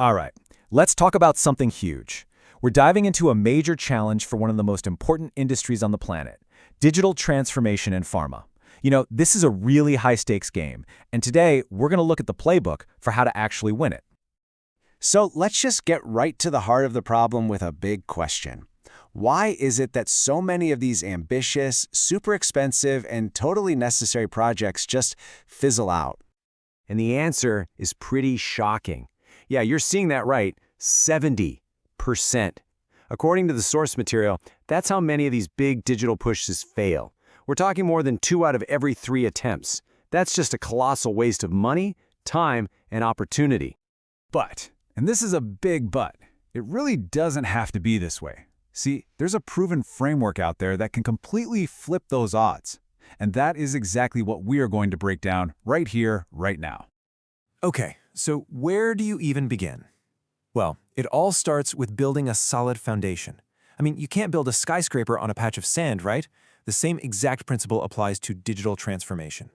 All right, let's talk about something huge. We're diving into a major challenge for one of the most important industries on the planet, digital transformation in pharma. This is a really high-stakes game, and today we're going to look at the playbook for how to actually win it. So let's just get right to the heart of the problem with a big question. Why is it that so many of these ambitious, super expensive, and totally necessary projects just fizzle out? And the answer is pretty shocking. Yeah, you're seeing that right, 70%. According to the source material, that's how many of these big digital pushes fail. We're talking more than 2 out of every 3 attempts. That's just a colossal waste of money, time, and opportunity. But, and this is a big but, it really doesn't have to be this way. See, there's a proven framework out there that can completely flip those odds. And that is exactly what we are going to break down right here, right now. Okay, so where do you even begin? Well, it all starts with building a solid foundation. I mean, you can't build a skyscraper on a patch of sand, right? The same exact principle applies to digital transformation.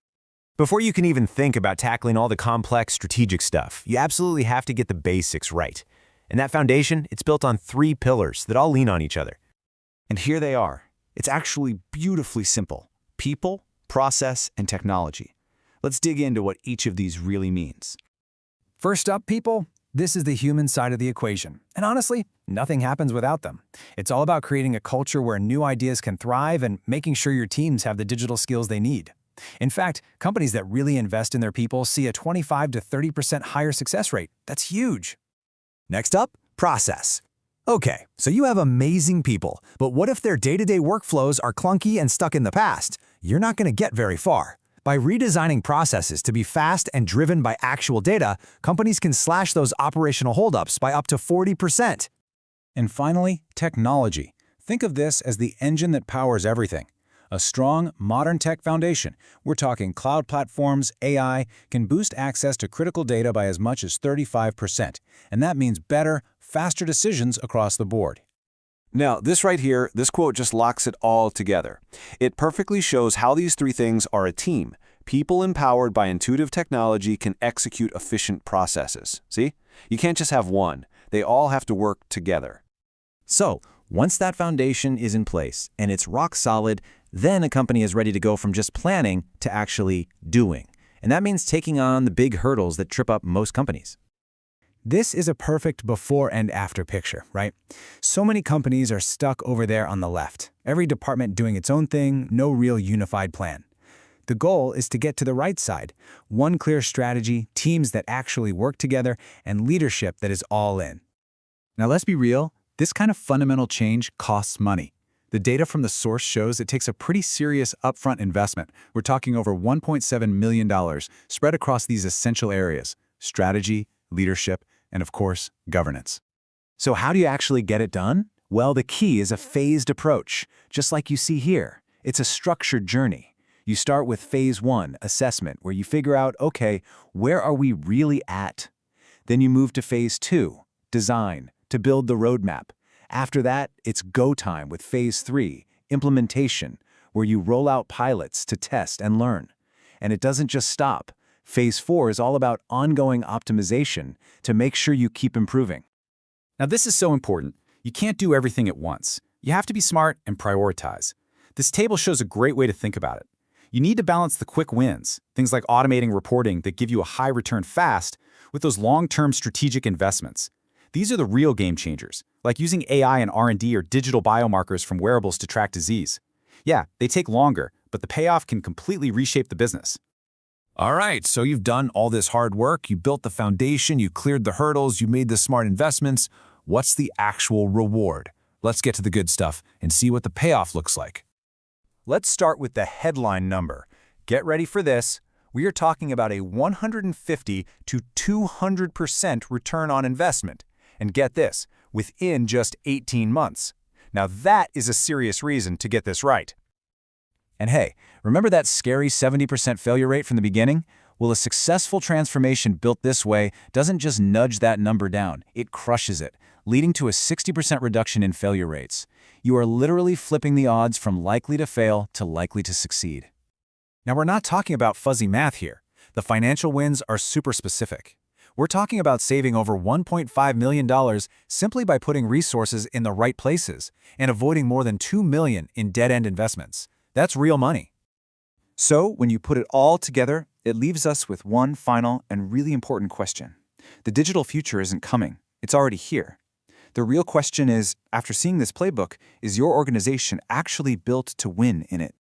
Before you can even think about tackling all the complex strategic stuff, you absolutely have to get the basics right. And that foundation, it's built on 3 pillars that all lean on each other. And here they are. It's actually beautifully simple. People, process, and technology. Let's dig into what each of these really means. First up, people, this is the human side of the equation. And honestly, nothing happens without them. It's all about creating a culture where new ideas can thrive and making sure your teams have the digital skills they need. In fact, companies that really invest in their people see a 25 to 30% higher success rate. That's huge. Next up, process. Okay, so you have amazing people, but what if their day-to-day workflows are clunky and stuck in the past? You're not going to get very far. By redesigning processes to be fast and driven by actual data, companies can slash those operational holdups by up to 40%. And finally, technology. Think of this as the engine that powers everything. A strong, modern tech foundation, we're talking cloud platforms, AI, can boost access to critical data by as much as 35%. And that means better, faster decisions across the board. Now, this right here, this quote just locks it all together. It perfectly shows how these 3 things are a team. People empowered by intuitive technology can execute efficient processes. See? You can't just have one. They all have to work together. So, once that foundation is in place and it's rock solid, then a company is ready to go from just planning to actually doing. And that means taking on the big hurdles that trip up most companies. This is a perfect before and after picture, right? So many companies are stuck over there on the left. Every department doing its own thing, no real unified plan. The goal is to get to the right side. One clear strategy, teams that actually work together, and leadership that is all in. Now let's be real, this kind of fundamental change costs money. The data from the source shows it takes a pretty serious upfront investment. We're talking over $1.7 million spread across these essential areas: strategy, leadership, and of course, governance. So how do you actually get it done? Well, the key is a phased approach, just like you see here. It's a structured journey. You start with phase 1, assessment, where you figure out, okay, where are we really at? Then you move to phase 2, design, to build the roadmap. After that, it's go time with phase 3, implementation, where you roll out pilots to test and learn. And it doesn't just stop. Phase 4 is all about ongoing optimization to make sure you keep improving. Now this is so important. You can't do everything at once. You have to be smart and prioritize. This table shows a great way to think about it. You need to balance the quick wins, things like automating reporting that give you a high return fast, with those long-term strategic investments. These are the real game changers, like using AI and R&D or digital biomarkers from wearables to track disease. Yeah, they take longer, but the payoff can completely reshape the business. All right, so you've done all this hard work, you built the foundation, you cleared the hurdles, you made the smart investments. What's the actual reward? Let's get to the good stuff and see what the payoff looks like. Let's start with the headline number. Get ready for this. We are talking about a 150 to 200% return on investment. And get this, within just 18 months. Now that is a serious reason to get this right. And hey, remember that scary 70% failure rate from the beginning? Well, a successful transformation built this way doesn't just nudge that number down, it crushes it, leading to a 60% reduction in failure rates. You are literally flipping the odds from likely to fail to likely to succeed. Now, we're not talking about fuzzy math here. The financial wins are super specific. We're talking about saving over $1.5 million simply by putting resources in the right places and avoiding more than $2 million in dead-end investments. That's real money. So, when you put it all together, it leaves us with one final and really important question. The digital future isn't coming. It's already here. The real question is, after seeing this playbook, is your organization actually built to win in it?